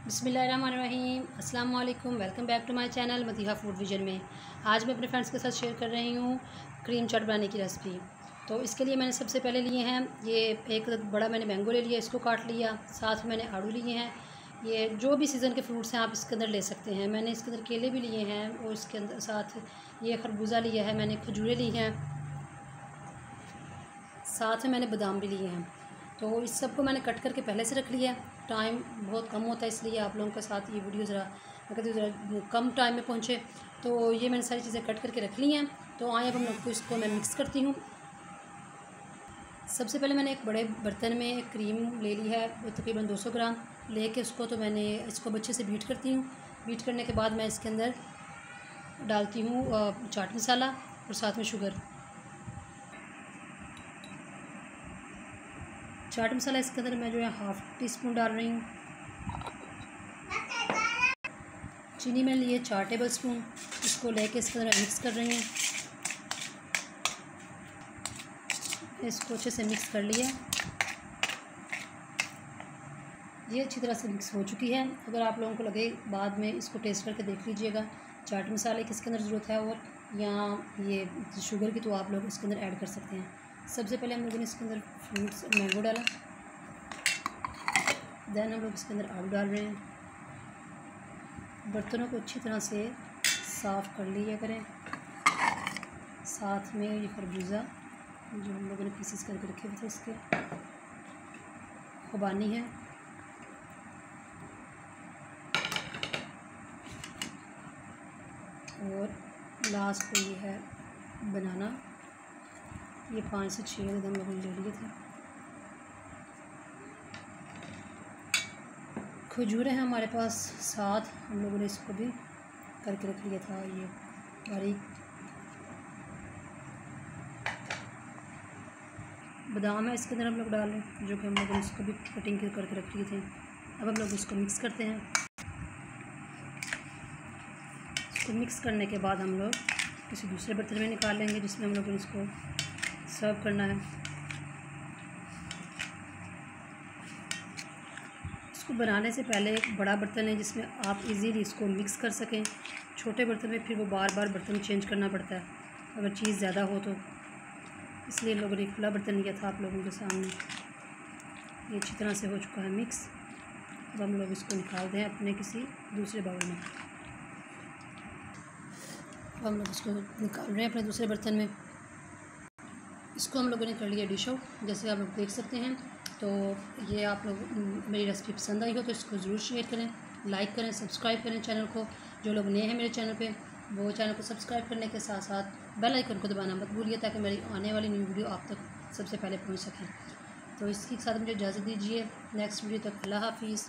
बिस्मिल्लाहिर्रहमानिर्रहीम, अस्सलाम वालेकुम। Welcome back to my channel Madiha food vision में। आज मैं अपने फ्रेंड्स के साथ शेयर कर रही हूँ क्रीम चाट बनाने की रेसिपी। तो इसके लिए मैंने सबसे पहले लिए हैं ये एक बड़ा मैंने मैंगो ले लिया, इसको काट लिया। साथ में मैंने आड़ू लिए हैं। ये जो भी सीज़न के फ्रूट्स हैं आप इसके अंदर ले सकते हैं। मैंने इसके अंदर केले भी लिए हैं और इसके अंदर साथ ये खरबूजा लिया है, मैंने खजूरें ली हैं, साथ में मैंने बादाम भी लिए हैं। तो इस सब को मैंने कट करके पहले से रख लिया है। टाइम बहुत कम होता है इसलिए आप लोगों के साथ ये वीडियो ज़रा कम टाइम में पहुँचे। तो ये मैंने सारी चीज़ें कट करके रख ली हैं। तो आए अब हम लोग को इसको मैं मिक्स करती हूँ। सबसे पहले मैंने एक बड़े बर्तन में क्रीम ले ली है, तकरीबन 200 ग्राम लेके उसको तो मैंने इसको अच्छे से बीट करती हूँ। बीट करने के बाद मैं इसके अंदर डालती हूँ चाट मसाला और साथ में शुगर। चाट मसाला इसके अंदर मैं जो है हाफ़ टी स्पून डाल रही हूँ। चीनी मैंने लिए 4 टेबल स्पून, इसको लेके इसके अंदर मिक्स कर रही हूँ। इसको अच्छे से मिक्स कर लिया। ये अच्छी तरह से मिक्स हो चुकी है। अगर आप लोगों को लगे बाद में इसको टेस्ट करके देख लीजिएगा चाट मसाले की इसके अंदर ज़रूरत है और या ये शुगर की, तो आप लोग इसके अंदर ऐड कर सकते हैं। सबसे पहले हम लोगों ने इसके अंदर फ्रूट्स मैंगो डाला, देन हम लोग इसके अंदर आलू डाल रहे हैं। बर्तनों को अच्छी तरह से साफ़ कर लिया करें। साथ में ये खरबूजा जो हम लोगों ने पीसेस करके रखे हुए थे इसके खुबानी है, और लास्ट पे ये है बनाना। ये 5 से 6 हम लोगों ने ले लिए थे। खजूरें हैं हमारे पास, साथ हम लोगों ने इसको भी करके रख लिया था। ये बारीक बादाम है इसके अंदर हम लोग डाल रहे हैं, जो कि हम लोगों ने इसको भी कटिंग करके रख लिए थे। अब हम लोग इसको मिक्स करते हैं। इसको मिक्स करने के बाद हम लोग किसी दूसरे बर्तन में निकाल लेंगे जिसमें हम लोग इसको सर्व करना है। इसको बनाने से पहले एक बड़ा बर्तन है जिसमें आप इजीली इसको मिक्स कर सकें। छोटे बर्तन में फिर वो बार बार बर्तन चेंज करना पड़ता है अगर चीज़ ज़्यादा हो तो, इसलिए लोगों ने खुला बर्तन लिया था आप लोगों के सामने। ये अच्छी तरह से हो चुका है मिक्स। अब हम लोग इसको निकाल दें अपने किसी दूसरे बाउल में। अब हम लोग इसको निकाल रहे हैं अपने दूसरे बर्तन में। इसको हम लोगों ने कर लिया डिश आउट, जैसे आप लोग देख सकते हैं। तो ये आप लोग मेरी रेसिपी पसंद आई हो तो इसको ज़रूर शेयर करें, लाइक करें, सब्सक्राइब करें चैनल को। जो लोग नए हैं मेरे चैनल पे वो चैनल को सब्सक्राइब करने के साथ साथ बेल आइकन को दबाना मत भूलिए ताकि मेरी आने वाली न्यू वीडियो आप तक सबसे पहले पहुंच सकें। तो इसके साथ मुझे इजाज़त दीजिए। नेक्स्ट वीडियो तक अल्लाह हाफिज़।